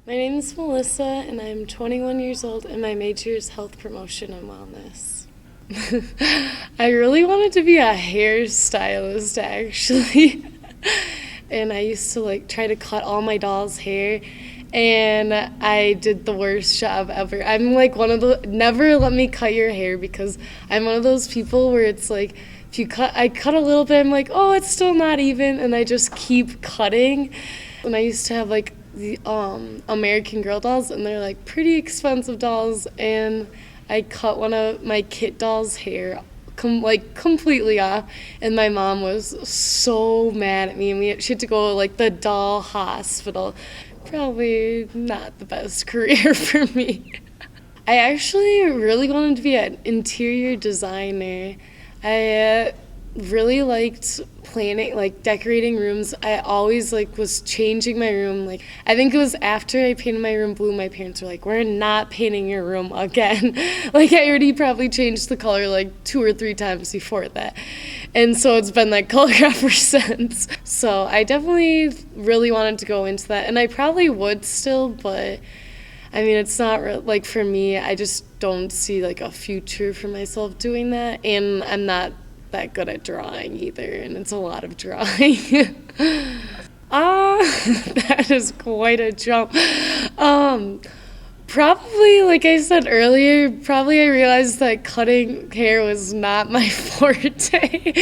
My name is Melissa, and I'm 21 years old, and my major is health promotion and wellness. I really wanted to be a hairstylist, actually. And I used to try to cut all my doll's hair, and I did the worst job ever. I'm one of the never let me cut your hair, because I'm one of those people where it's like, if I cut a little bit, I'm like, oh, it's still not even, and I just keep cutting. And I used to have the American Girl dolls, and they're pretty expensive dolls, and I cut one of my Kit doll's hair completely off, and my mom was so mad at me, and she had to go the doll hospital. Probably not the best career for me. I actually really wanted to be an interior designer. I really liked planning, decorating rooms. I always was changing my room. I think it was after I painted my room blue, my parents were like, we're not painting your room again. I already probably changed the color 2 or 3 times before that. And so it's been that color ever since. So I definitely really wanted to go into that, and I probably would still, but I mean, it's not for me. I just don't see a future for myself doing that, and I'm not that good at drawing either, and it's a lot of drawing. That is quite a jump. Probably, like I said earlier, I realized that cutting hair was not my forte.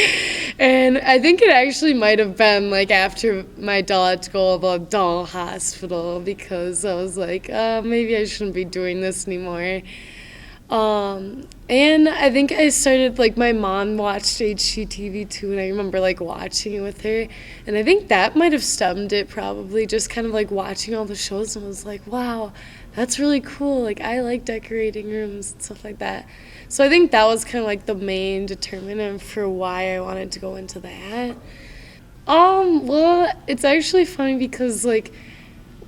And I think it actually might have been after my doll had to go to the doll hospital, because I was maybe I shouldn't be doing this anymore. And I think I started, my mom watched HGTV too, and I remember, watching it with her, and I think that might have stemmed it, probably, just kind of, watching all the shows, and was wow, that's really cool, I like decorating rooms and stuff like that. So I think that was kind of, the main determinant for why I wanted to go into that. Well, it's actually funny, because,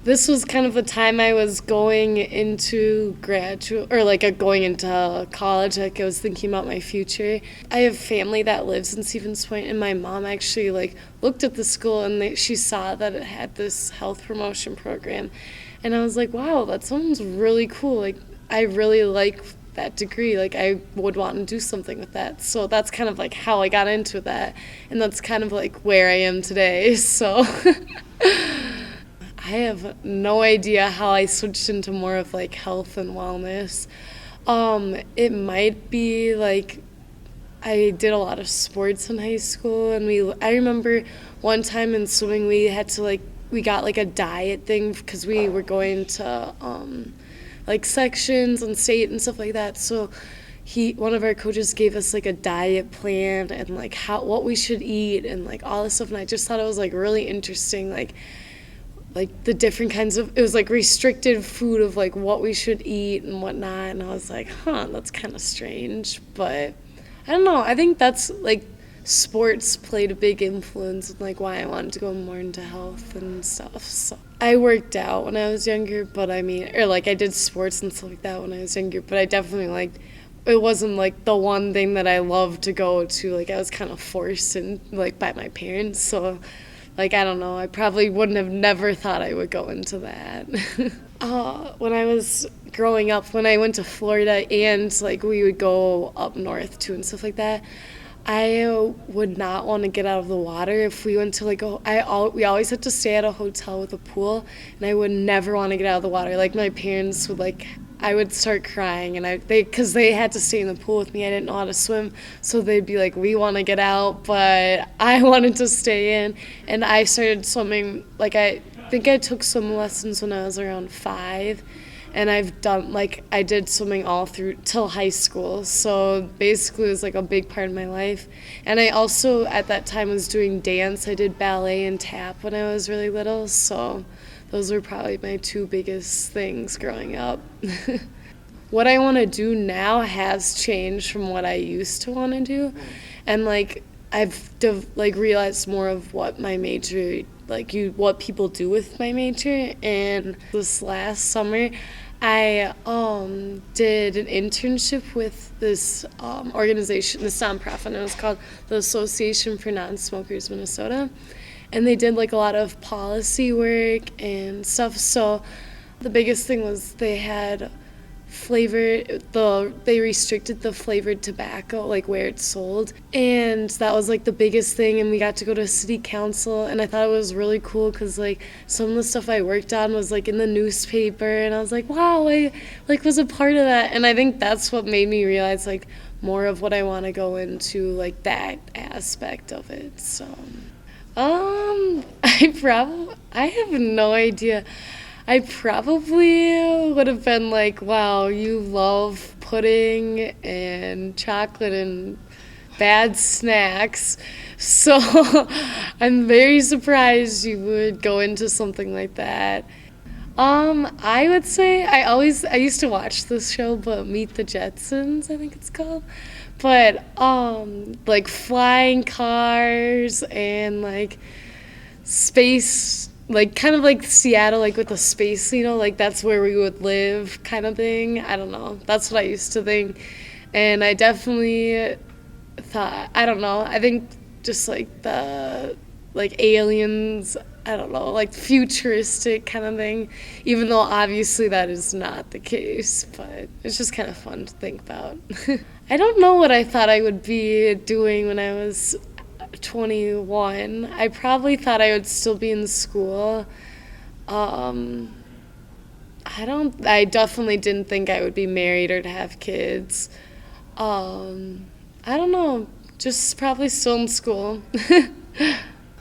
this was kind of the time I was going into going into college. I was thinking about my future. I have family that lives in Stevens Point, and my mom actually looked at the school, and she saw that it had this health promotion program, and I was wow, that sounds really cool. I really like that degree. I would want to do something with that. So that's kind of how I got into that, and that's kind of where I am today. So. I have no idea how I switched into more of health and wellness. It might be I did a lot of sports in high school, and I remember one time in swimming we had to we got a diet thing, because we were going to sections and state and stuff like that. So one of our coaches gave us a diet plan, and what we should eat, and all this stuff, and I just thought it was really interesting, the different kinds of, it was restricted food of what we should eat and whatnot, and I was that's kind of strange, but I don't know, I think that's sports played a big influence in why I wanted to go more into health and stuff. So I worked out when I was younger, but I did sports and stuff like that when I was younger, but I definitely it wasn't the one thing that I loved to go to. I was kind of forced and by my parents, so I don't know, I probably wouldn't have never thought I would go into that. When I was growing up, when I went to Florida, and we would go up north too and stuff like that, I would not want to get out of the water. If we went to we always had to stay at a hotel with a pool, and I would never want to get out of the water. My parents would I would start crying, and because they had to stay in the pool with me. I didn't know how to swim, so they'd be we want to get out, but I wanted to stay in. And I started swimming, I think I took swim lessons when I was around 5, and I've done, I did swimming all through till high school, so basically it was a big part of my life. And I also, at that time, was doing dance. I did ballet and tap when I was really little, so those were probably my 2 biggest things growing up. What I want to do now has changed from what I used to want to do. And I've realized more of what my major, what people do with my major. And this last summer, I did an internship with this organization, this nonprofit, and it was called the Association for Non-Smokers Minnesota. And they did a lot of policy work and stuff. So The biggest thing was they restricted the flavored tobacco, like where it's sold, and that was like the biggest thing. And we got to go to city council, and I thought it was really cool because like some of the stuff I worked on was like in the newspaper, and I was like, wow, I like was a part of that. And I think that's what made me realize like more of what I want to go into, like that aspect of it. So I have no idea. I probably would have been like, wow, you love pudding and chocolate and bad snacks. So I'm very surprised you would go into something like that. I would say I used to watch this show, but Meet the Jetsons, I think it's called. But like flying cars and like space, like kind of like Seattle, like with the space, like that's where we would live kind of thing. I don't know. That's what I used to think. And I definitely thought, I don't know, I think just like the like aliens, I don't know, like futuristic kind of thing, even though obviously that is not the case, but it's just kind of fun to think about. I don't know what I thought I would be doing when I was 21. I probably thought I would still be in school. Um, I definitely didn't think I would be married or to have kids. I don't know, just probably still in school.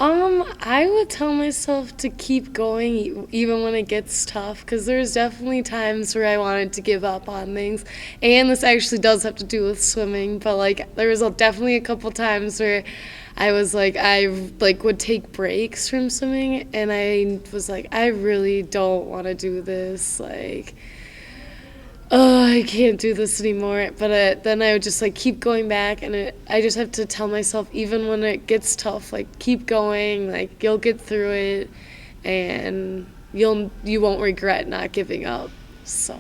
I would tell myself to keep going even when it gets tough, because there's definitely times where I wanted to give up on things. And this actually does have to do with swimming, but like there was definitely a couple times where I was like, I like would take breaks from swimming, and I was like, I really don't want to do this. Like, oh, I can't do this anymore. But then I would just like keep going back, and I just have to tell myself, even when it gets tough, like keep going, like you'll get through it, and you won't regret not giving up. So.